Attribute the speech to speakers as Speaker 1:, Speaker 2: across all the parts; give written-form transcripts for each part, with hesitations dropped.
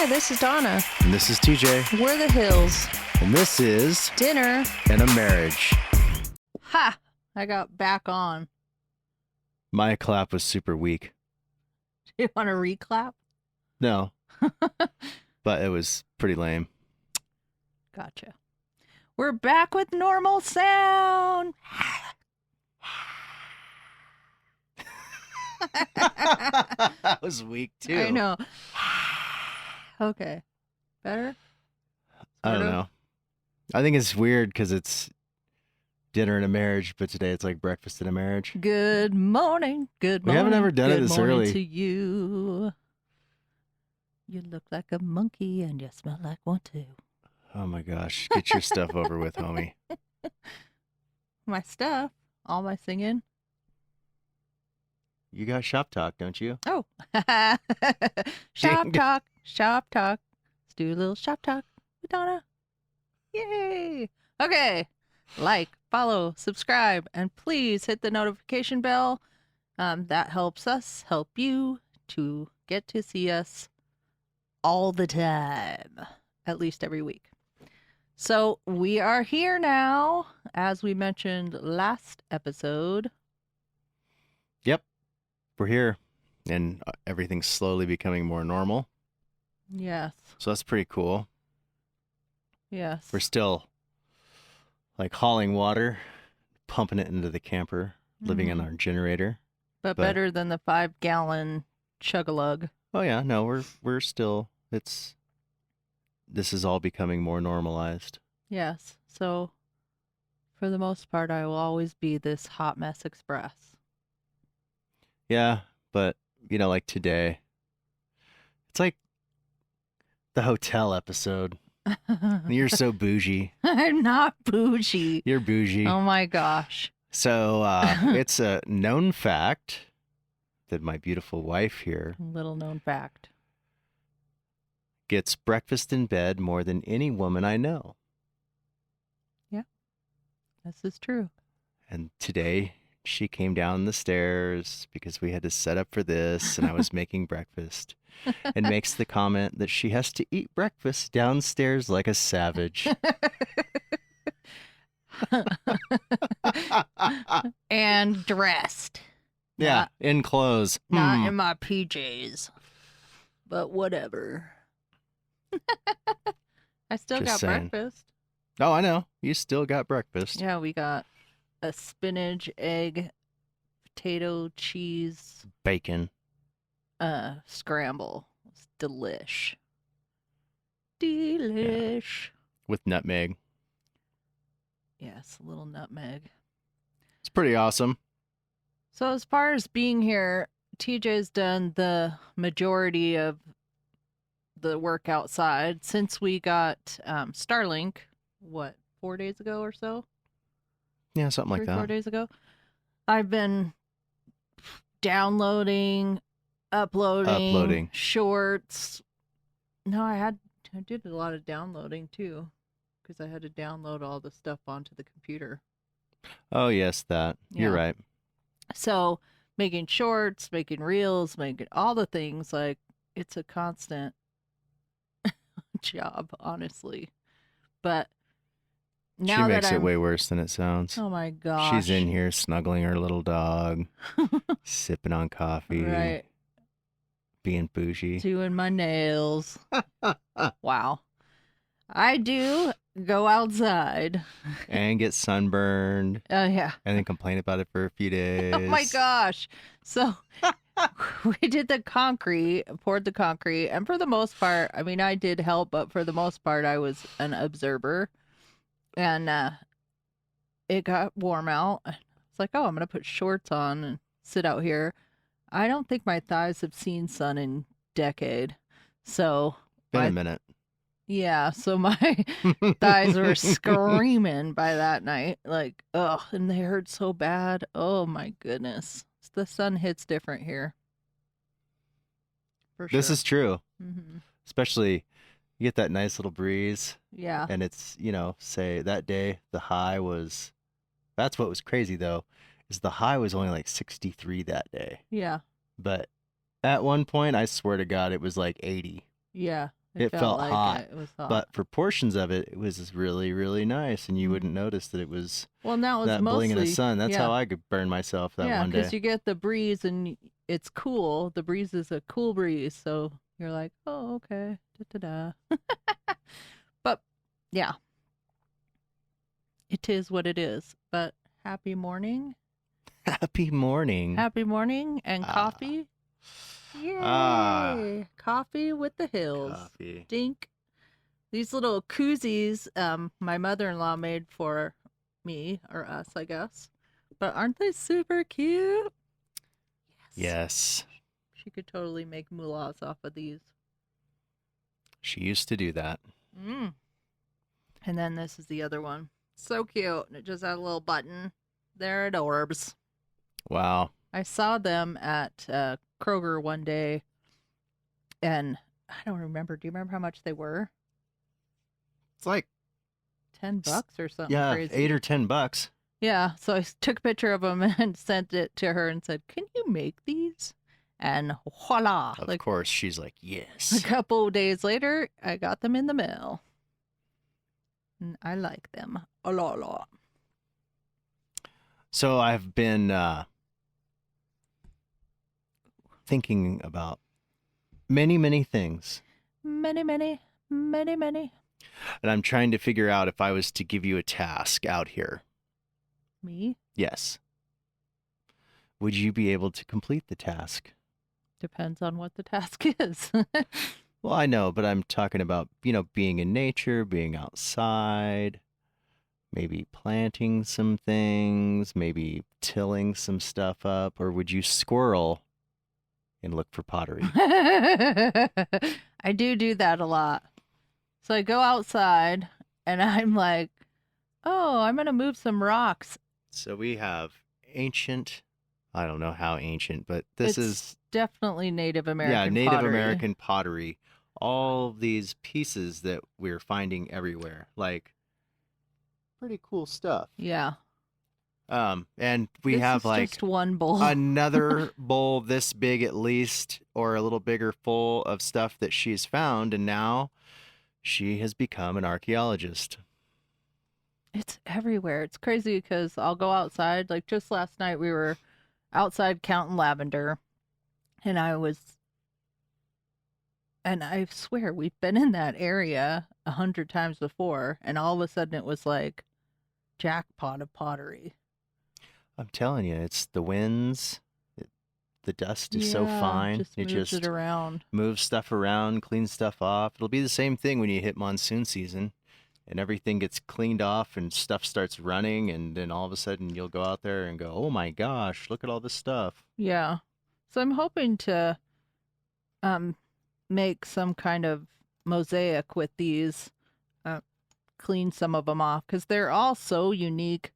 Speaker 1: Hi, this is Donna.
Speaker 2: And this is TJ.
Speaker 1: We're the Hills.
Speaker 2: And this is
Speaker 1: Dinner
Speaker 2: and a Marriage.
Speaker 1: Ha! I got back on.
Speaker 2: My clap was super weak.
Speaker 1: Do you want to reclap?
Speaker 2: No. But it was pretty lame.
Speaker 1: Gotcha. We're back with normal sound.
Speaker 2: That was weak too.
Speaker 1: I know. Okay. Better?
Speaker 2: I don't know. I think it's weird because it's dinner and a marriage, but today it's like breakfast and a marriage.
Speaker 1: Good morning. Good morning.
Speaker 2: We haven't ever done it this
Speaker 1: Good morning
Speaker 2: early.
Speaker 1: to you. You look like a monkey and you smell like one too.
Speaker 2: Oh my gosh. Get your stuff over with, homie.
Speaker 1: My stuff. All my singing.
Speaker 2: You got shop talk, don't you?
Speaker 1: Oh. Shop talk. Shop talk. Let's do a little shop talk with Donna. Yay. Okay. Like, follow, subscribe, and please hit the notification bell. That helps us help you to get to see us all the time, at least every week. So we are here now, as we mentioned last episode.
Speaker 2: Yep. We're here. And everything's slowly becoming more normal.
Speaker 1: Yes.
Speaker 2: So that's pretty cool.
Speaker 1: Yes.
Speaker 2: We're still like hauling water, pumping it into the camper, living on our generator.
Speaker 1: But better than the 5-gallon chug-a-lug.
Speaker 2: Oh yeah, no, we're still this is all becoming more normalized.
Speaker 1: Yes. So for the most part I will always be this hot mess express.
Speaker 2: Yeah, but like today, it's like the hotel episode. You're so bougie.
Speaker 1: I'm not bougie.
Speaker 2: You're bougie.
Speaker 1: Oh my gosh.
Speaker 2: So it's a known fact that my beautiful wife here
Speaker 1: Little known fact.
Speaker 2: gets breakfast in bed more than any woman I know.
Speaker 1: Yeah, this is true.
Speaker 2: And today she came down the stairs because we had to set up for this and I was making breakfast and makes the comment that she has to eat breakfast downstairs like a savage.
Speaker 1: And dressed.
Speaker 2: Yeah, in clothes.
Speaker 1: Not in my PJs. But whatever. I still
Speaker 2: Just
Speaker 1: got
Speaker 2: saying.
Speaker 1: breakfast.
Speaker 2: Oh, I know. You still got breakfast.
Speaker 1: Yeah, we got a spinach, egg, potato, cheese,
Speaker 2: Bacon.
Speaker 1: scramble. It's delish. Delish.
Speaker 2: With nutmeg.
Speaker 1: Yes, a little nutmeg.
Speaker 2: It's pretty awesome.
Speaker 1: So as far as being here, TJ's done the majority of the work outside since we got Starlink, 4 days ago or so?
Speaker 2: Yeah, something like
Speaker 1: 3-4
Speaker 2: that.
Speaker 1: days ago. I've been downloading, uploading shorts. No, I did a lot of downloading too, because I had to download all the stuff onto the computer.
Speaker 2: Oh, yes, that. You're
Speaker 1: Yeah.
Speaker 2: right.
Speaker 1: So making shorts, making reels, making all the things, like it's a constant job, honestly. But now
Speaker 2: she makes
Speaker 1: that
Speaker 2: it
Speaker 1: I'm,
Speaker 2: way worse than it sounds.
Speaker 1: oh my gosh,
Speaker 2: She's in here snuggling her little dog, sipping on coffee,
Speaker 1: right,
Speaker 2: being bougie.
Speaker 1: doing my nails. Wow, I do go outside
Speaker 2: And get sunburned
Speaker 1: Oh yeah.
Speaker 2: and then complain about it for a few days.
Speaker 1: Oh my gosh. So we did the concrete, poured the concrete, and for the most part, I mean, I did help, but for the most part, I was an observer. And it got warm out. It's like, oh, I'm going to put shorts on and sit out here. I don't think my thighs have seen sun in decade. So,
Speaker 2: Been a minute.
Speaker 1: yeah, so my thighs were screaming by that night. Like, ugh, and they hurt so bad. Oh my goodness. The sun hits different here. For sure.
Speaker 2: This is true.
Speaker 1: Mm-hmm.
Speaker 2: Especially, you get that nice little breeze.
Speaker 1: Yeah.
Speaker 2: And it's, say that day, the high was, that's what was crazy though, is the high was only like 63 that day.
Speaker 1: Yeah.
Speaker 2: But at one point, I swear to God, it was like 80.
Speaker 1: Yeah. It felt
Speaker 2: felt
Speaker 1: like
Speaker 2: hot,
Speaker 1: it was hot.
Speaker 2: but for portions of it, it was really, really nice, and you
Speaker 1: Mm.
Speaker 2: wouldn't notice that it was
Speaker 1: Well, now it's
Speaker 2: that bling in the
Speaker 1: mostly,
Speaker 2: sun. That's
Speaker 1: yeah,
Speaker 2: how I could burn myself that
Speaker 1: yeah,
Speaker 2: one
Speaker 1: because
Speaker 2: day.
Speaker 1: you get the breeze and it's cool. The breeze is a cool breeze, so you're like, oh, okay, da da da. But yeah, it is what it is. But happy morning,
Speaker 2: Happy morning.
Speaker 1: and
Speaker 2: Ah,
Speaker 1: coffee.
Speaker 2: ah,
Speaker 1: Yay! Coffee with the hills.
Speaker 2: coffee.
Speaker 1: Dink. These little koozies, my mother-in-law made for me or us, I guess. But aren't they super cute? Yes.
Speaker 2: Yes,
Speaker 1: She could totally make mullahs off of these.
Speaker 2: she used to do that.
Speaker 1: Mm. And then this is the other one. So cute. And it just has a little button. They're adorbs.
Speaker 2: Wow.
Speaker 1: I saw them at Kroger one day, and I don't remember. Do you remember how much they were?
Speaker 2: It's like,
Speaker 1: $10 or something
Speaker 2: yeah,
Speaker 1: crazy.
Speaker 2: $8 or $10.
Speaker 1: Yeah, so I took a picture of them and sent it to her and said, "Can you make these?" And voila!
Speaker 2: Of
Speaker 1: Like
Speaker 2: course, she's like,
Speaker 1: a
Speaker 2: yes.
Speaker 1: couple days later, I got them in the mail. And I like them a lot.
Speaker 2: So I've been thinking about many, many things,
Speaker 1: Many, many, many, many.
Speaker 2: and I'm trying to figure out if I was to give you a task out here.
Speaker 1: Me?
Speaker 2: Yes. Would you be able to complete the task?
Speaker 1: Depends on what the task is.
Speaker 2: Well, I know, but I'm talking about, being in nature, being outside, maybe planting some things, maybe tilling some stuff up, or would you squirrel and look for pottery?
Speaker 1: I do that a lot. So I go outside and I'm like, oh, I'm going to move some rocks.
Speaker 2: So we have ancient, I don't know how ancient, but this is
Speaker 1: definitely Native American
Speaker 2: Native
Speaker 1: pottery.
Speaker 2: American pottery. All of these pieces that we're finding everywhere, like pretty cool stuff.
Speaker 1: Yeah.
Speaker 2: And we
Speaker 1: This
Speaker 2: have
Speaker 1: is
Speaker 2: like
Speaker 1: just one bowl.
Speaker 2: another bowl this big at least, or a little bigger, full of stuff that she's found, and now she has become an archaeologist.
Speaker 1: It's everywhere. It's crazy because I'll go outside. Like just last night, we were outside counting lavender, and I swear we've been in that area 100 times before, and all of a sudden it was like jackpot of pottery.
Speaker 2: I'm telling you, it's the winds. The dust is so
Speaker 1: Yeah,
Speaker 2: fine.
Speaker 1: just
Speaker 2: It
Speaker 1: moves
Speaker 2: just
Speaker 1: it around.
Speaker 2: moves stuff around, cleans stuff off. It'll be the same thing when you hit monsoon season and everything gets cleaned off and stuff starts running. And then all of a sudden you'll go out there and go, oh my gosh, look at all this stuff.
Speaker 1: Yeah. So I'm hoping to make some kind of mosaic with these, clean some of them off because they're all so unique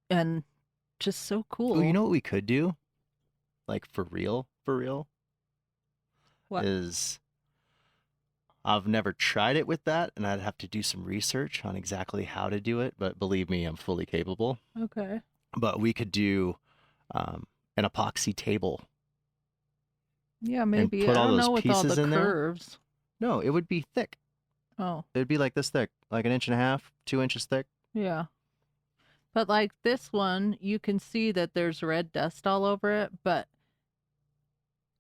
Speaker 1: and just so cool.
Speaker 2: Oh, you know what we could do? Like for real,
Speaker 1: What?
Speaker 2: is I've never tried it with that, and I'd have to do some research on exactly how to do it. But believe me, I'm fully capable.
Speaker 1: Okay.
Speaker 2: But we could do an epoxy table.
Speaker 1: Yeah, maybe.
Speaker 2: put
Speaker 1: I
Speaker 2: all
Speaker 1: don't
Speaker 2: those
Speaker 1: know with all
Speaker 2: pieces
Speaker 1: the
Speaker 2: in there?
Speaker 1: curves.
Speaker 2: No, it would be thick.
Speaker 1: Oh,
Speaker 2: It would be like this thick, like an inch and a half, 2 inches thick.
Speaker 1: yeah. But like this one, you can see that there's red dust all over it, but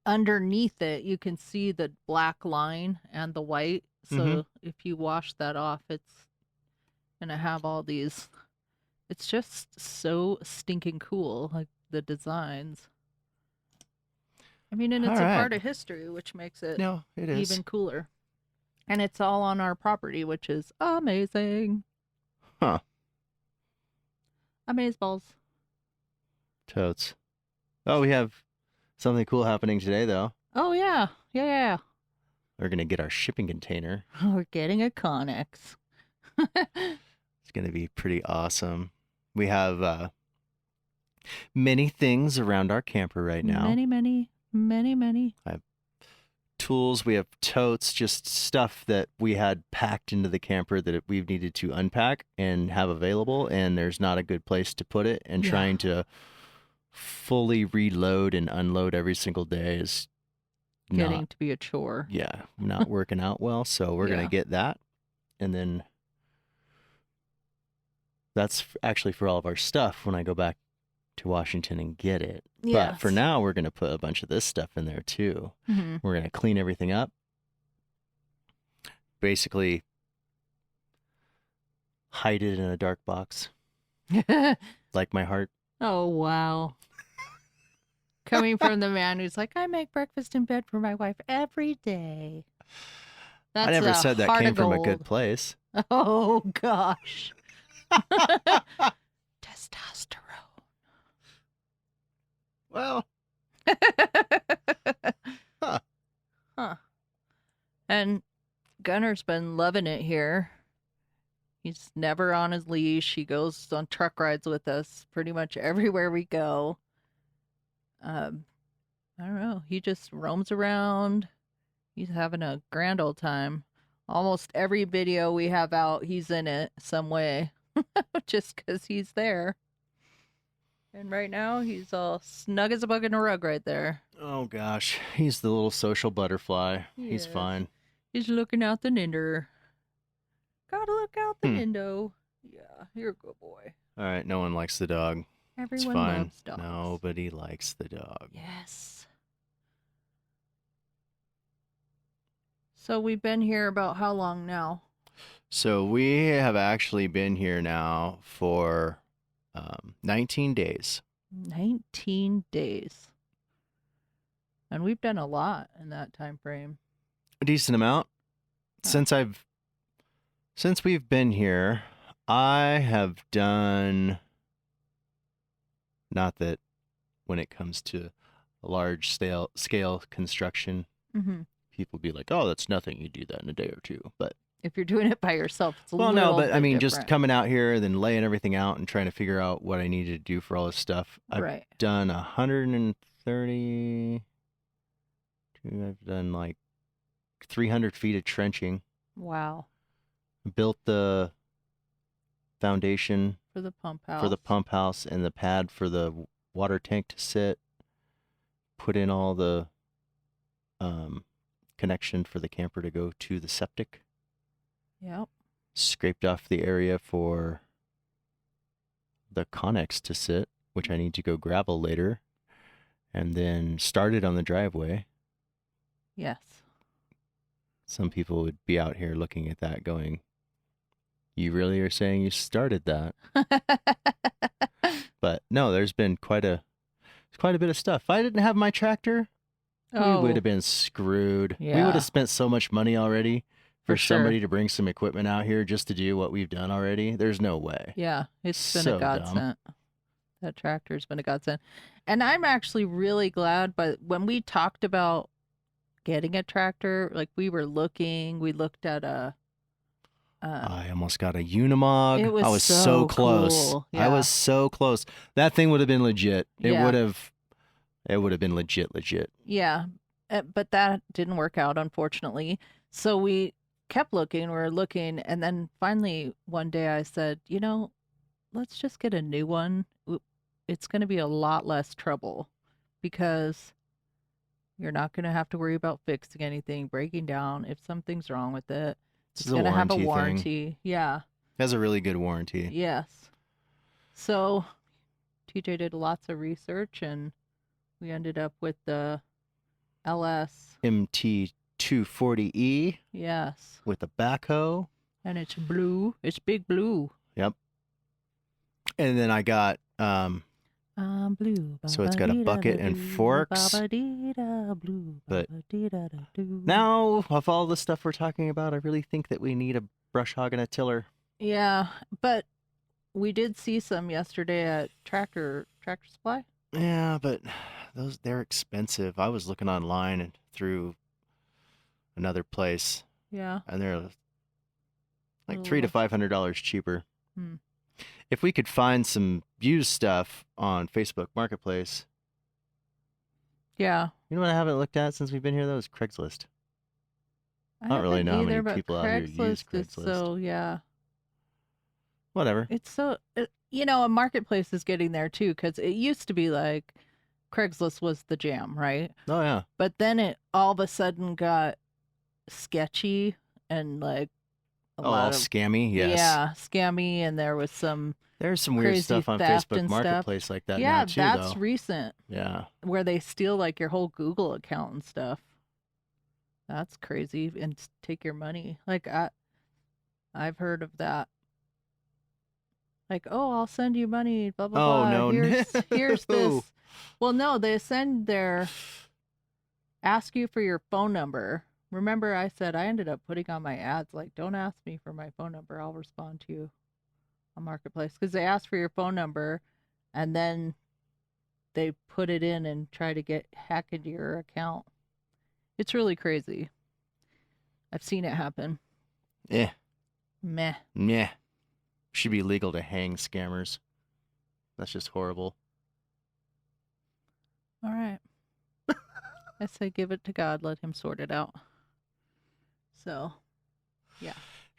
Speaker 1: underneath it, you can see the black line and the white. So
Speaker 2: Mhm.
Speaker 1: if you wash that off, it's gonna have all these. It's just so stinking cool, like the designs. I mean, and
Speaker 2: All
Speaker 1: it's a
Speaker 2: right.
Speaker 1: part of history, which makes it
Speaker 2: No, it is.
Speaker 1: even cooler. And it's all on our property, which is amazing.
Speaker 2: Huh.
Speaker 1: Amazeballs.
Speaker 2: Totes. Oh, we have something cool happening today, though.
Speaker 1: Oh, yeah. Yeah.
Speaker 2: We're going to get our shipping container.
Speaker 1: We're getting a Connex.
Speaker 2: It's going to be pretty awesome. We have many things around our camper right now.
Speaker 1: Many.
Speaker 2: Tools, we have totes, just stuff that we had packed into the camper that we've needed to unpack and have available, and there's not a good place to put it, and
Speaker 1: Yeah.
Speaker 2: trying to fully reload and unload every single day is
Speaker 1: getting to be a chore.
Speaker 2: Yeah, not working out well. So we're going
Speaker 1: Yeah.
Speaker 2: to get that. And then that's actually for all of our stuff when I go back to Washington and get it. But for
Speaker 1: Yes.
Speaker 2: now, we're going to put a bunch of this stuff in there too.
Speaker 1: Mm-hmm.
Speaker 2: We're going to clean everything up. Basically, hide it in a dark box, like my heart.
Speaker 1: Oh, wow. Coming from the man who's like, I make breakfast in bed for my wife every day. That's
Speaker 2: I never
Speaker 1: a
Speaker 2: said that
Speaker 1: heart
Speaker 2: came
Speaker 1: of
Speaker 2: from a good
Speaker 1: gold.
Speaker 2: place.
Speaker 1: Oh, gosh. Testosterone.
Speaker 2: Well, huh.
Speaker 1: Huh. And Gunner's been loving it here. He's never on his leash. He goes on truck rides with us pretty much everywhere we go. I don't know. He just roams around. He's having a grand old time. Almost every video we have out, he's in it some way, just because he's there. And right now, he's all snug as a bug in a rug right there.
Speaker 2: Oh gosh, he's the little social butterfly. He's
Speaker 1: Yes.
Speaker 2: fine.
Speaker 1: He's looking out the window. Gotta look out the window. Yeah, you're a good boy.
Speaker 2: All right, no one likes the dog.
Speaker 1: Everyone
Speaker 2: It's fine.
Speaker 1: loves dogs.
Speaker 2: Nobody likes the dog.
Speaker 1: Yes. So we've been here about how long now?
Speaker 2: So we have actually been here now for 19 days.
Speaker 1: 19 days. And we've done a lot in that time frame.
Speaker 2: A decent amount.
Speaker 1: Huh.
Speaker 2: Since we've been here, I have done, not that when it comes to large scale construction,
Speaker 1: Mm-hmm.
Speaker 2: people be like, oh, that's nothing. You do that in a day or two. But
Speaker 1: If you're doing it by yourself, it's a
Speaker 2: well,
Speaker 1: little
Speaker 2: no, but
Speaker 1: bit
Speaker 2: I mean,
Speaker 1: different.
Speaker 2: just coming out here and then laying everything out and trying to figure out what I needed to do for all this stuff. I've
Speaker 1: Right.
Speaker 2: done 130. I've done like 300 feet of trenching.
Speaker 1: Wow.
Speaker 2: Built the foundation
Speaker 1: For the pump house.
Speaker 2: for the pump house and the pad for the water tank to sit. Put in all the connection for the camper to go to the septic.
Speaker 1: Yep.
Speaker 2: Scraped off the area for the Connex to sit, which I need to go gravel later. And then started on the driveway.
Speaker 1: Yes.
Speaker 2: Some people would be out here looking at that going, you really are saying you started that? But no, there's been quite a bit of stuff. If I didn't have my tractor, we would have been screwed. We would
Speaker 1: Yeah.
Speaker 2: have spent so much money already for
Speaker 1: sure.
Speaker 2: somebody to bring some equipment out here just to do what we've done already. There's no way.
Speaker 1: Yeah, it's been
Speaker 2: So
Speaker 1: a
Speaker 2: dumb.
Speaker 1: godsend. That tractor's been a godsend. And I'm actually really glad, but when we talked about getting a tractor, like we looked at a
Speaker 2: I almost got a Unimog.
Speaker 1: It was
Speaker 2: I was
Speaker 1: so
Speaker 2: so close.
Speaker 1: cool.
Speaker 2: I
Speaker 1: Yeah.
Speaker 2: was so close. That thing would have been legit. It
Speaker 1: Yeah.
Speaker 2: would have been legit.
Speaker 1: Yeah, but that didn't work out, unfortunately. So we kept looking, and then finally one day I said, let's just get a new one. It's going to be a lot less trouble because you're not going to have to worry about fixing anything, breaking down. If something's wrong with it, it's
Speaker 2: This is
Speaker 1: going to have a
Speaker 2: thing.
Speaker 1: warranty. Yeah.
Speaker 2: It has a really good warranty.
Speaker 1: Yes. So TJ did lots of research and we ended up with the LS
Speaker 2: MT240E.
Speaker 1: Yes.
Speaker 2: With a backhoe.
Speaker 1: And it's blue. It's big blue.
Speaker 2: Yep. And then I got
Speaker 1: blue.
Speaker 2: So it's got a bucket and forks. But now, of all the stuff we're talking about, I really think that we need a brush hog and a tiller.
Speaker 1: Yeah, but we did see some yesterday at Tractor Supply.
Speaker 2: Yeah, but they're expensive. I was looking online and through another place.
Speaker 1: Yeah.
Speaker 2: And they're like $300 to $500 cheaper.
Speaker 1: Hmm.
Speaker 2: If we could find some used stuff on Facebook Marketplace.
Speaker 1: Yeah.
Speaker 2: You know what I haven't looked at since we've been here, though, is Craigslist. I don't really know how many people out here use Craigslist.
Speaker 1: So, yeah.
Speaker 2: Whatever.
Speaker 1: It's so, a marketplace is getting there, too, because it used to be like, Craigslist was the jam, right?
Speaker 2: Oh yeah.
Speaker 1: But then it all of a sudden got sketchy and like a
Speaker 2: Oh, all
Speaker 1: lot of
Speaker 2: scammy. Yes.
Speaker 1: yeah, scammy, and there was some
Speaker 2: There's some weird
Speaker 1: crazy
Speaker 2: stuff on
Speaker 1: theft
Speaker 2: Facebook
Speaker 1: and stuff.
Speaker 2: Marketplace like that now
Speaker 1: Yeah,
Speaker 2: too,
Speaker 1: that's
Speaker 2: though.
Speaker 1: recent
Speaker 2: Yeah.
Speaker 1: where they steal like your whole Google account and stuff. That's crazy and take your money. Like I've heard of that. Like, "Oh, I'll send you money, blah blah
Speaker 2: Oh
Speaker 1: blah.
Speaker 2: no,
Speaker 1: Here's
Speaker 2: no.
Speaker 1: this." Well, no, they send their ask you for your phone number. Remember I said I ended up putting on my ads like, "Don't ask me for my phone number. I'll respond to you on Marketplace." Cuz they ask for your phone number and then they put it in and try to get hack into your account. It's really crazy. I've seen it happen.
Speaker 2: Yeah.
Speaker 1: Meh.
Speaker 2: Yeah. Should be legal to hang scammers. That's just horrible.
Speaker 1: All right. I say give it to God, let him sort it out. So, yeah.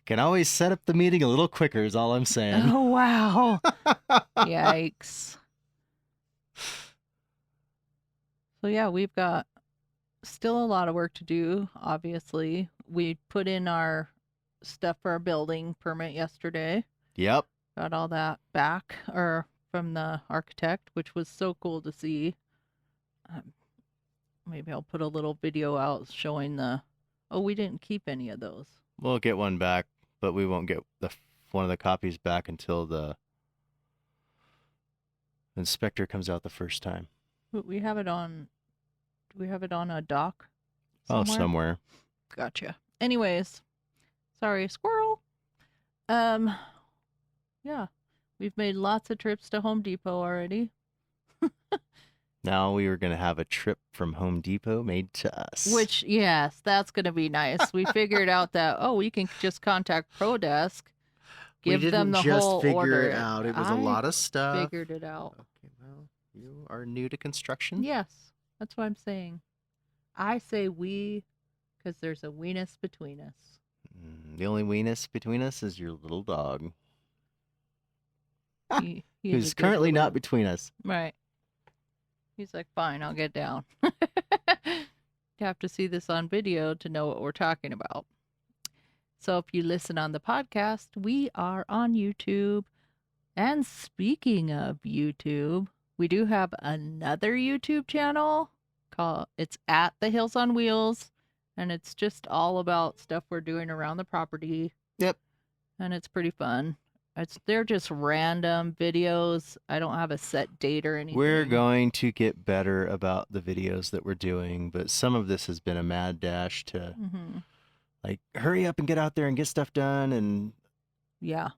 Speaker 2: Can always set up the meeting a little quicker is all I'm saying.
Speaker 1: Oh, wow. Yikes. So, yeah, we've got still a lot of work to do, obviously. We put in our stuff for our building permit yesterday.
Speaker 2: Yep.
Speaker 1: Got all that back or from the architect, which was so cool to see. Maybe I'll put a little video out showing the. Oh, we didn't keep any of those.
Speaker 2: We'll get one back, but we won't get one of the copies back until the inspector comes out the first time.
Speaker 1: But we have it on. Do we have it on a dock?
Speaker 2: Oh, somewhere.
Speaker 1: Gotcha. Anyways, sorry, squirrel. Yeah, we've made lots of trips to Home Depot already.
Speaker 2: Now we were going to have a trip from Home Depot made to us.
Speaker 1: Which, yes, that's going to be nice. We figured out that, oh, we can just contact ProDesk, give them the whole order.
Speaker 2: We didn't just figure it out. It was a lot of stuff.
Speaker 1: Figured it out.
Speaker 2: Okay, well, you are new to construction?
Speaker 1: Yes, that's what I'm saying. I say we because there's a weenus between us.
Speaker 2: The only weenus between us is your little dog. Who's currently not between us.
Speaker 1: Right. He's like, fine, I'll get down. You have to see this on video to know what we're talking about. So if you listen on the podcast, we are on YouTube. And speaking of YouTube, we do have another YouTube channel it's at The Hills on Wheels. And it's just all about stuff we're doing around the property.
Speaker 2: Yep.
Speaker 1: And it's pretty fun. They're just random videos. I don't have a set date or anything.
Speaker 2: We're going to get better about the videos that we're doing, but some of this has been a mad dash to like hurry up and get out there and get stuff done and
Speaker 1: yeah.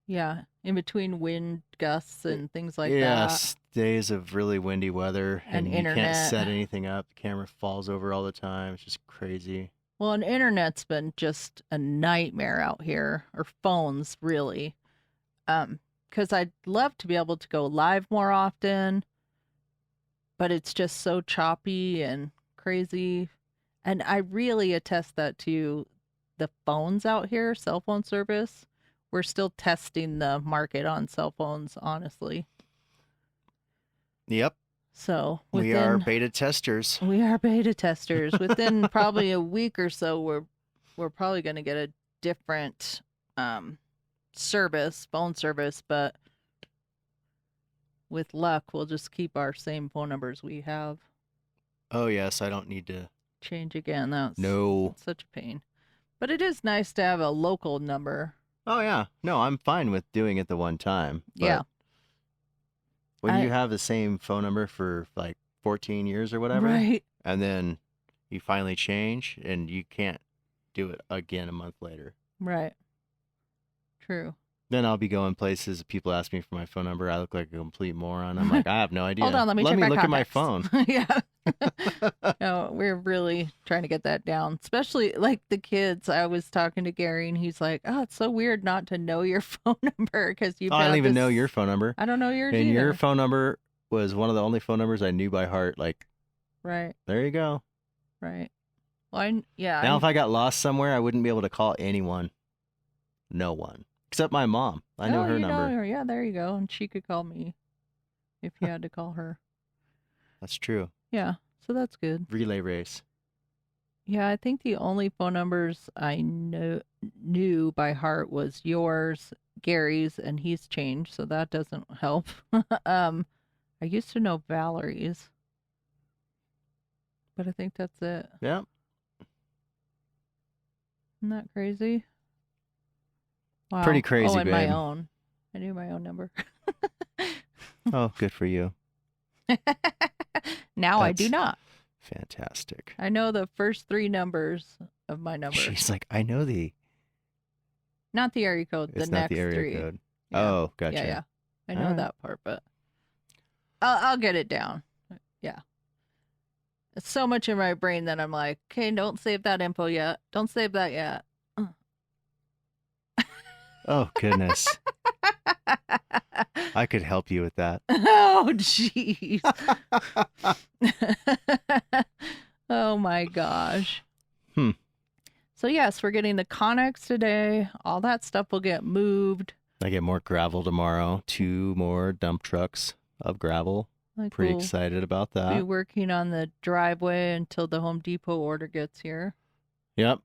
Speaker 1: In between wind gusts and things like that.
Speaker 2: Yes, days of really windy weather
Speaker 1: and
Speaker 2: you
Speaker 1: internet.
Speaker 2: Can't set anything up. The camera falls over all the time. It's just crazy.
Speaker 1: Well, and internet's been just a nightmare out here, or phones, really. Because I'd love to be able to go live more often, but it's just so choppy and crazy. And I really attest that to the phones out here, cell phone service. We're still testing the market on cell phones, honestly.
Speaker 2: Yep.
Speaker 1: So
Speaker 2: we are beta testers.
Speaker 1: We are beta testers. Within probably a week or so, we're probably going to get a different phone service, but with luck, we'll just keep our same phone numbers we have.
Speaker 2: Oh yes, I don't need to
Speaker 1: change again. That's such a pain. But it is nice to have a local number.
Speaker 2: Oh yeah, no, I'm fine with doing it the one time. But
Speaker 1: yeah.
Speaker 2: When you have the same phone number for like 14 years or whatever,
Speaker 1: right?
Speaker 2: And then you finally change and you can't do it again a month later.
Speaker 1: Right. True.
Speaker 2: Then I'll be going places. People ask me for my phone number. I look like a complete moron. I'm like, I have no idea.
Speaker 1: Hold on, let me check my
Speaker 2: look
Speaker 1: contacts.
Speaker 2: at my phone.
Speaker 1: Yeah. No, we're really trying to get that down. Especially like the kids. I was talking to Gary and he's like, "Oh, it's so weird not to know your phone number because you."
Speaker 2: I don't even know your phone number.
Speaker 1: I don't know yours
Speaker 2: and
Speaker 1: either.
Speaker 2: Your phone number was one of the only phone numbers I knew by heart. Like,
Speaker 1: right.
Speaker 2: There you go.
Speaker 1: Right. Well,
Speaker 2: Now, if I got lost somewhere, I wouldn't be able to call anyone. No one. Except my mom. I know her number.
Speaker 1: Know her. Yeah, there you go. And she could call me if you had to call her.
Speaker 2: That's true.
Speaker 1: Yeah, so that's good.
Speaker 2: Relay race.
Speaker 1: Yeah, I think the only phone numbers I knew by heart was yours, Gary's, and he's changed, so that doesn't help. um, I used to know Valerie's, but I think that's it.
Speaker 2: Yeah.
Speaker 1: Isn't that crazy? Wow.
Speaker 2: Pretty crazy,
Speaker 1: Oh, and my
Speaker 2: babe.
Speaker 1: own. I knew my own number.
Speaker 2: Oh, good for you.
Speaker 1: Now I do
Speaker 2: That's
Speaker 1: not.
Speaker 2: fantastic.
Speaker 1: I know the first 3 numbers of my number.
Speaker 2: She's like, I know
Speaker 1: Not the area code, the
Speaker 2: it's not
Speaker 1: next
Speaker 2: the area
Speaker 1: 3.
Speaker 2: code.
Speaker 1: Yeah.
Speaker 2: Oh, gotcha.
Speaker 1: Yeah. I know
Speaker 2: Alright.
Speaker 1: that part, but I'll get it down. Yeah. It's so much in my brain that I'm like, okay, don't save that info yet. Don't save that yet.
Speaker 2: Oh, goodness. I could help you with that.
Speaker 1: Oh, jeez. Oh, my gosh.
Speaker 2: Hmm.
Speaker 1: So, yes, we're getting the Connex today. All that stuff will get moved.
Speaker 2: I get more gravel tomorrow. 2 more dump trucks of gravel.
Speaker 1: Like
Speaker 2: Pretty
Speaker 1: we'll
Speaker 2: excited about
Speaker 1: be
Speaker 2: that.
Speaker 1: working on the driveway until the Home Depot order gets here.
Speaker 2: Yep.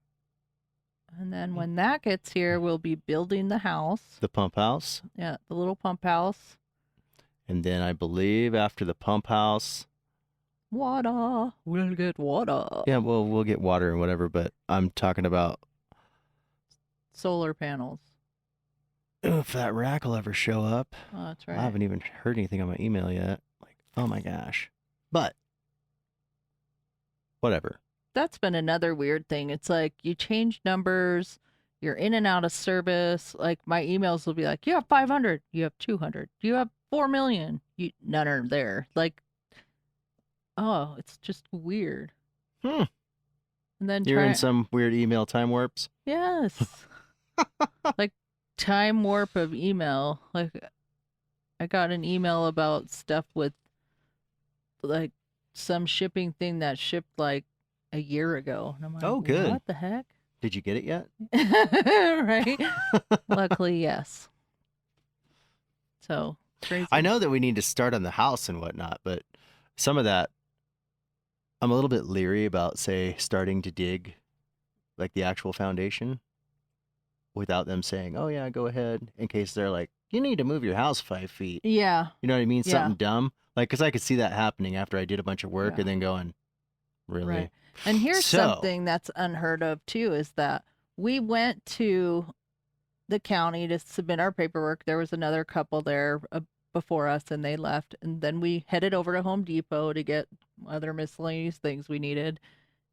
Speaker 1: And then when that gets here, we'll be building the house.
Speaker 2: The pump house.
Speaker 1: Yeah, the little pump house.
Speaker 2: And then I believe after the pump house,
Speaker 1: Water. We'll get water.
Speaker 2: yeah, well, we'll get water and whatever, but I'm talking about
Speaker 1: Solar panels.
Speaker 2: if that rack will ever show up.
Speaker 1: Oh, that's right.
Speaker 2: I haven't even heard anything on my email yet. Like, oh my gosh. But whatever.
Speaker 1: That's been another weird thing. It's like you change numbers, you're in and out of service. Like my emails will be like, you have 500, you have 200, you have 4 million. None are there. Like, oh, it's just weird.
Speaker 2: Hmm.
Speaker 1: And then
Speaker 2: You're in some weird email time warps.
Speaker 1: Yes. Like time warp of email. Like I got an email about stuff with like some shipping thing that shipped like a year ago. And I'm like,
Speaker 2: Oh, good.
Speaker 1: What the heck?
Speaker 2: Did you get it yet?
Speaker 1: Right? Luckily, yes. So crazy.
Speaker 2: I know that we need to start on the house and whatnot, but some of that, I'm a little bit leery about, say, starting to dig like the actual foundation without them saying, oh, yeah, go ahead, in case they're like, you need to move your house 5 feet.
Speaker 1: Yeah.
Speaker 2: You know what I mean?
Speaker 1: Yeah.
Speaker 2: Something dumb. Like, because I could see that happening after I did a bunch of work
Speaker 1: Yeah.
Speaker 2: and then going, really?
Speaker 1: Right. And here's
Speaker 2: So-
Speaker 1: something that's unheard of too is that we went to the county to submit our paperwork. There was another couple there before us and they left. And then we headed over to Home Depot to get other miscellaneous things we needed.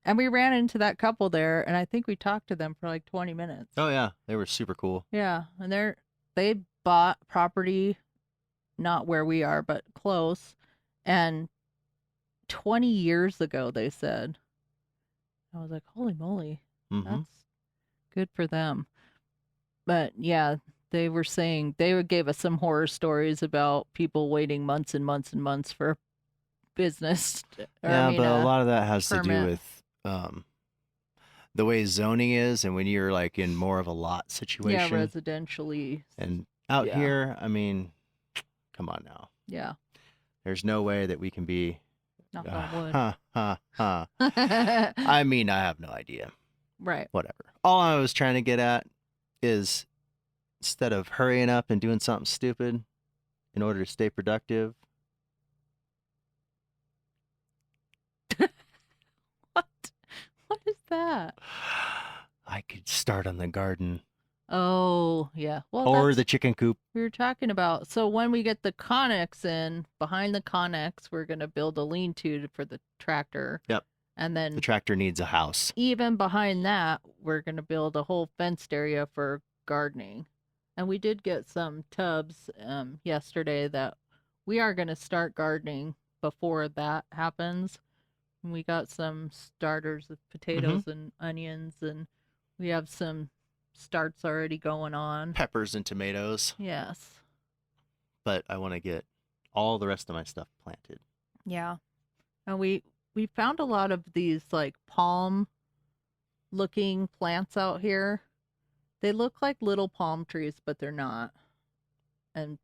Speaker 1: And we ran into that couple there and I think we talked to them for like 20 minutes.
Speaker 2: Oh, yeah. They were super cool.
Speaker 1: Yeah. And they bought property not where we are, but close. And 20 years ago, they said. I was like, holy moly,
Speaker 2: Mm-hmm.
Speaker 1: that's good for them. But yeah, they were saying they gave us some horror stories about people waiting months and months and months for business.
Speaker 2: Yeah, but a lot of that has to do
Speaker 1: permit.
Speaker 2: with the way zoning is and when you're like in more of a lot
Speaker 1: Yeah,
Speaker 2: situation.
Speaker 1: residentially.
Speaker 2: And out
Speaker 1: Yeah.
Speaker 2: here, I mean, come on now.
Speaker 1: Yeah,
Speaker 2: There's no way that we can be.
Speaker 1: knock on wood.
Speaker 2: Huh, huh, huh. I mean, I have no idea.
Speaker 1: Right.
Speaker 2: Whatever. All I was trying to get at is instead of hurrying up and doing something stupid in order to stay productive,
Speaker 1: What is that?
Speaker 2: I could start on the garden
Speaker 1: Oh, yeah. Well,
Speaker 2: or
Speaker 1: that's
Speaker 2: the chicken coop.
Speaker 1: we were talking about. So when we get the Connex in, behind the Connex, we're going to build a lean-to for the tractor.
Speaker 2: Yep.
Speaker 1: And then
Speaker 2: The tractor needs a house.
Speaker 1: even behind that, we're going to build a whole fenced area for gardening. And we did get some tubs yesterday that we are going to start gardening before that happens. And we got some starters of potatoes and onions, and we have some starts already going on.
Speaker 2: Peppers and tomatoes.
Speaker 1: Yes.
Speaker 2: But I want to get all the rest of my stuff planted.
Speaker 1: Yeah. And we found a lot of these like palm looking plants out here. They look like little palm trees, but they're not.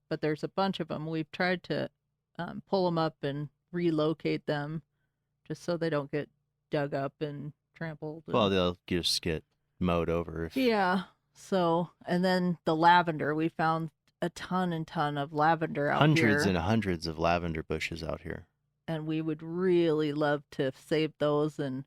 Speaker 1: But there's a bunch of them. We've tried to pull them up and relocate them just so they don't get dug up and trampled.
Speaker 2: Well, they'll just get mowed over if
Speaker 1: Yeah. So, and then the lavender, we found a ton and ton of lavender out
Speaker 2: hundreds
Speaker 1: here,
Speaker 2: and hundreds of lavender bushes out here.
Speaker 1: and we would really love to save those and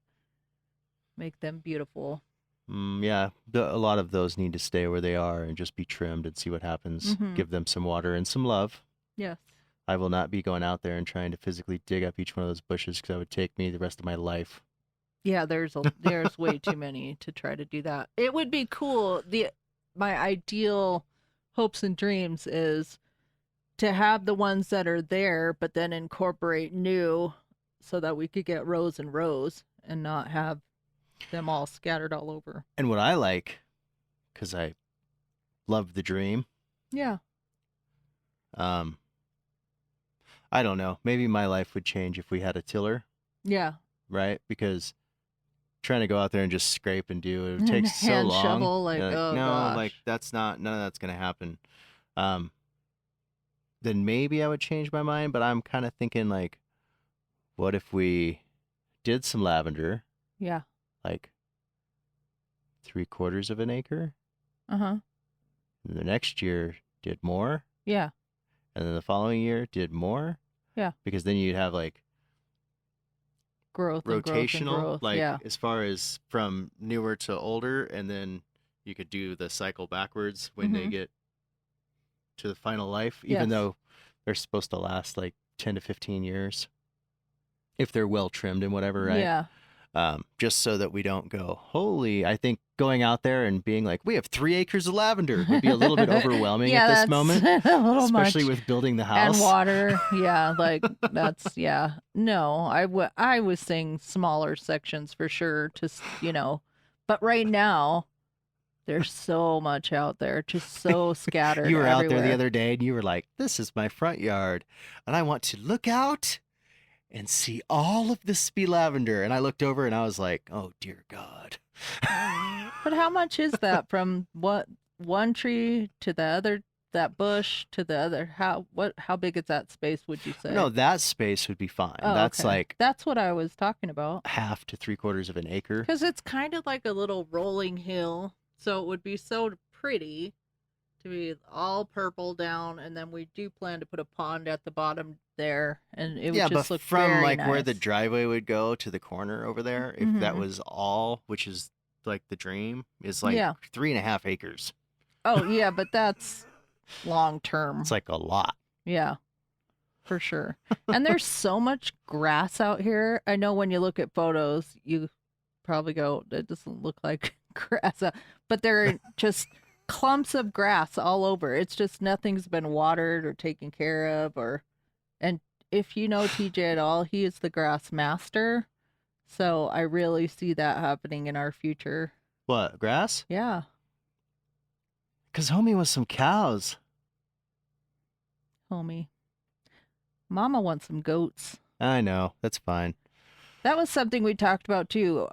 Speaker 1: make them beautiful.
Speaker 2: Yeah, a lot of those need to stay where they are and just be trimmed and see what happens.
Speaker 1: Mhm.
Speaker 2: Give them some water and some love.
Speaker 1: Yes.
Speaker 2: I will not be going out there and trying to physically dig up each one of those bushes because that would take me the rest of my life.
Speaker 1: Yeah, there's way too many to try to do that. It would be cool. My ideal hopes and dreams is to have the ones that are there, but then incorporate new so that we could get rows and rows and not have them all scattered all over.
Speaker 2: And what I like, because I love the dream,
Speaker 1: Yeah.
Speaker 2: I don't know. Maybe my life would change if we had a tiller,
Speaker 1: Yeah.
Speaker 2: right? Because trying to go out there and just scrape and do it takes so
Speaker 1: Hand
Speaker 2: long.
Speaker 1: shovel, like,
Speaker 2: You're
Speaker 1: oh
Speaker 2: no,
Speaker 1: gosh.
Speaker 2: like none of that's gonna happen. Then maybe I would change my mind. But I'm kind of thinking like, what if we did some lavender,
Speaker 1: Yeah.
Speaker 2: like 3/4 of an acre,
Speaker 1: Uh-huh.
Speaker 2: and the next year did more,
Speaker 1: Yeah.
Speaker 2: and then the following year did more.
Speaker 1: Yeah.
Speaker 2: Because then you'd have like
Speaker 1: Growth and growth and
Speaker 2: rotational,
Speaker 1: growth.
Speaker 2: like
Speaker 1: Yeah.
Speaker 2: as far as from newer to older, and then you could do the cycle backwards when they
Speaker 1: Mhm.
Speaker 2: get to the final life, even
Speaker 1: Yes.
Speaker 2: though they're supposed to last like 10 to 15 years if they're well trimmed and whatever, right?
Speaker 1: Yeah.
Speaker 2: Just so that we don't go, holy, I think going out there and being like, we have 3 acres of lavender would be a little bit overwhelming
Speaker 1: Yeah,
Speaker 2: at this
Speaker 1: that's
Speaker 2: moment,
Speaker 1: a little
Speaker 2: especially
Speaker 1: much.
Speaker 2: with building the
Speaker 1: And
Speaker 2: house.
Speaker 1: water. Yeah, like that's yeah. No, I was saying smaller sections for sure to, but right now there's so much out there, just so scattered
Speaker 2: You were out there the
Speaker 1: everywhere.
Speaker 2: other day and you were like, this is my front yard, and I want to look out and see all of this be lavender. And I looked over and I was like, oh, dear God.
Speaker 1: But how much is that from what one tree to the other, that bush to the other? How big is that space, would you say?
Speaker 2: No, that space would be fine.
Speaker 1: Oh,
Speaker 2: That's
Speaker 1: okay.
Speaker 2: like
Speaker 1: That's what I was talking about.
Speaker 2: half to 3/4 of an acre.
Speaker 1: Because it's kind of like a little rolling hill, so it would be so pretty to be all purple down, and then we do plan to put a pond at the bottom there, and it would
Speaker 2: Yeah,
Speaker 1: just
Speaker 2: but
Speaker 1: look
Speaker 2: from
Speaker 1: very
Speaker 2: like where the
Speaker 1: nice.
Speaker 2: driveway would go to the corner over there, if that
Speaker 1: Mhm.
Speaker 2: was all, which is like the dream, is like
Speaker 1: Yeah.
Speaker 2: 3.5 acres.
Speaker 1: Oh, yeah, but that's long term.
Speaker 2: It's like a lot.
Speaker 1: Yeah, for sure. And there's so much grass out here. I know when you look at photos, you probably go, "It doesn't look like grass," but there are just clumps of grass all over. It's just nothing's been watered or taken care of, and if you know TJ at all, he is the grass master. So I really see that happening in our future.
Speaker 2: What, grass?
Speaker 1: Yeah.
Speaker 2: Because homie was some cows.
Speaker 1: Homie. Mama wants some goats.
Speaker 2: I know. That's fine.
Speaker 1: That was something we talked about too.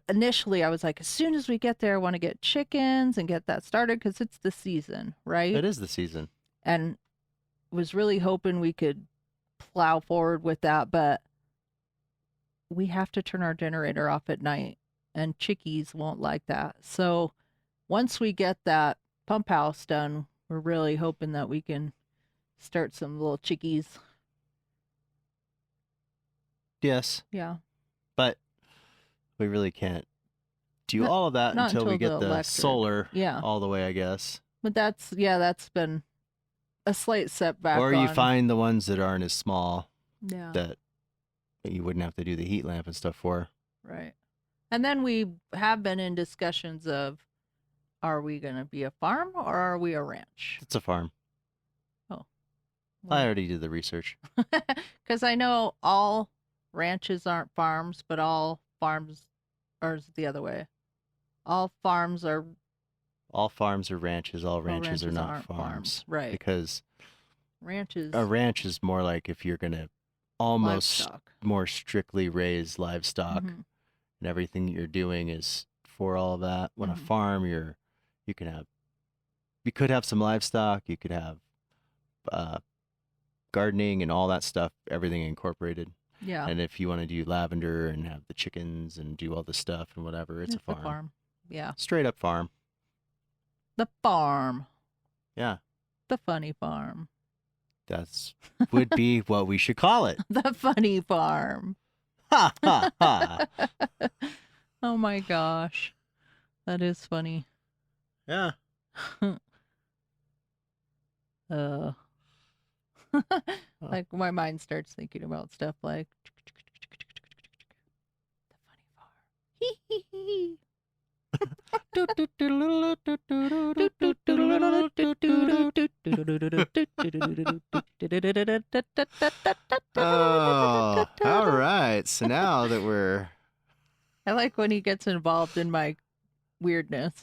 Speaker 1: Initially, I was like, as soon as we get there, I want to get chickens and get that started because it's the season, right?
Speaker 2: It is the season.
Speaker 1: And was really hoping we could plow forward with that, but we have to turn our generator off at night, and chickies won't like that. So once we get that pump house done, we're really hoping that we can start some little chickies.
Speaker 2: Yes.
Speaker 1: Yeah.
Speaker 2: But we really can't do
Speaker 1: Not-
Speaker 2: all of that
Speaker 1: not
Speaker 2: until we
Speaker 1: until
Speaker 2: get
Speaker 1: the
Speaker 2: the
Speaker 1: electric.
Speaker 2: solar
Speaker 1: Yeah.
Speaker 2: all the way, I guess.
Speaker 1: But that's been a slight setback.
Speaker 2: Or you
Speaker 1: on-
Speaker 2: find the ones that aren't as small
Speaker 1: Yeah.
Speaker 2: that you wouldn't have to do the heat lamp and stuff for.
Speaker 1: Right. And then we have been in discussions of, are we going to be a farm or are we a ranch?
Speaker 2: It's a farm.
Speaker 1: Oh.
Speaker 2: I already did the research.
Speaker 1: Because I know all ranches aren't farms, but all farms are the other way. All farms are
Speaker 2: All farms are ranches. All ranches are
Speaker 1: ranches
Speaker 2: not
Speaker 1: aren't
Speaker 2: farms.
Speaker 1: farms, right.
Speaker 2: Because
Speaker 1: ranches.
Speaker 2: a ranch is more like if you're going to almost
Speaker 1: livestock.
Speaker 2: more strictly raise livestock,
Speaker 1: Mhm.
Speaker 2: and everything you're doing is for all of that. When a
Speaker 1: Mhm.
Speaker 2: farm, you could have some livestock, you could have gardening and all that stuff, everything incorporated.
Speaker 1: Yeah.
Speaker 2: And if you want to do lavender and have the chickens and do all the stuff and whatever, it's a
Speaker 1: The
Speaker 2: farm.
Speaker 1: farm. Yeah.
Speaker 2: Straight up farm.
Speaker 1: The farm.
Speaker 2: Yeah.
Speaker 1: The funny farm.
Speaker 2: That's would be what we should call it.
Speaker 1: The funny farm.
Speaker 2: Ha ha ha.
Speaker 1: Oh my gosh. That is funny.
Speaker 2: Yeah.
Speaker 1: Like my mind starts thinking about stuff like the funny farm.
Speaker 2: Oh, all right. So now that we're
Speaker 1: I like when he gets involved in my weirdness.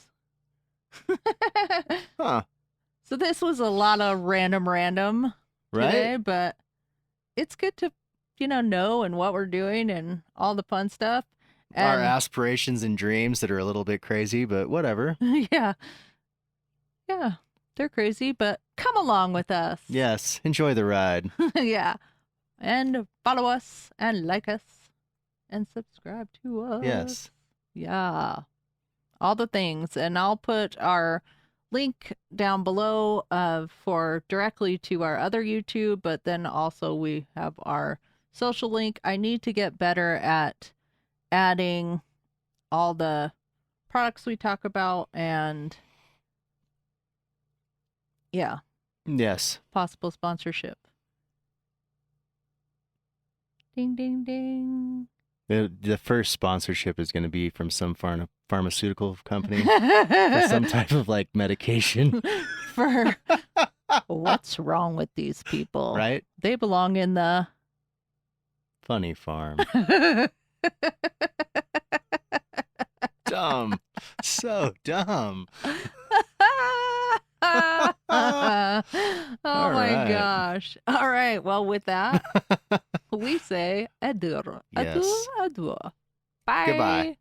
Speaker 2: huh,
Speaker 1: So this was a lot of random
Speaker 2: right?
Speaker 1: today, but it's good to, know and what we're doing and all the fun stuff.
Speaker 2: Our
Speaker 1: And
Speaker 2: aspirations and dreams that are a little bit crazy, but whatever.
Speaker 1: yeah. Yeah. They're crazy, but come along with us.
Speaker 2: Yes, enjoy the ride.
Speaker 1: Yeah. And follow us and like us and subscribe to us.
Speaker 2: Yes.
Speaker 1: Yeah. All the things. And I'll put our link down below for directly to our other YouTube, but then also we have our social link. I need to get better at adding all the products we talk about and yeah,
Speaker 2: Yes.
Speaker 1: possible sponsorship. Ding, ding, ding.
Speaker 2: The first sponsorship is going to be from some pharmaceutical company for some type of like medication.
Speaker 1: For what's wrong with these people?
Speaker 2: Right?
Speaker 1: They belong in the
Speaker 2: Funny farm. Dumb. So dumb.
Speaker 1: Oh
Speaker 2: All
Speaker 1: my
Speaker 2: right.
Speaker 1: gosh. All right. Well, with that, we say adieu. Adieu.
Speaker 2: Yes.
Speaker 1: Adieu. Bye.
Speaker 2: Goodbye.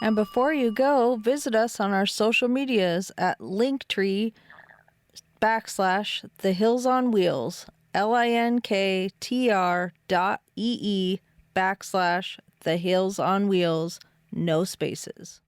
Speaker 1: And before you go, visit us on our social medias at Linktree/The Hills on Wheels, linktr.ee/The Hills on Wheels, no spaces.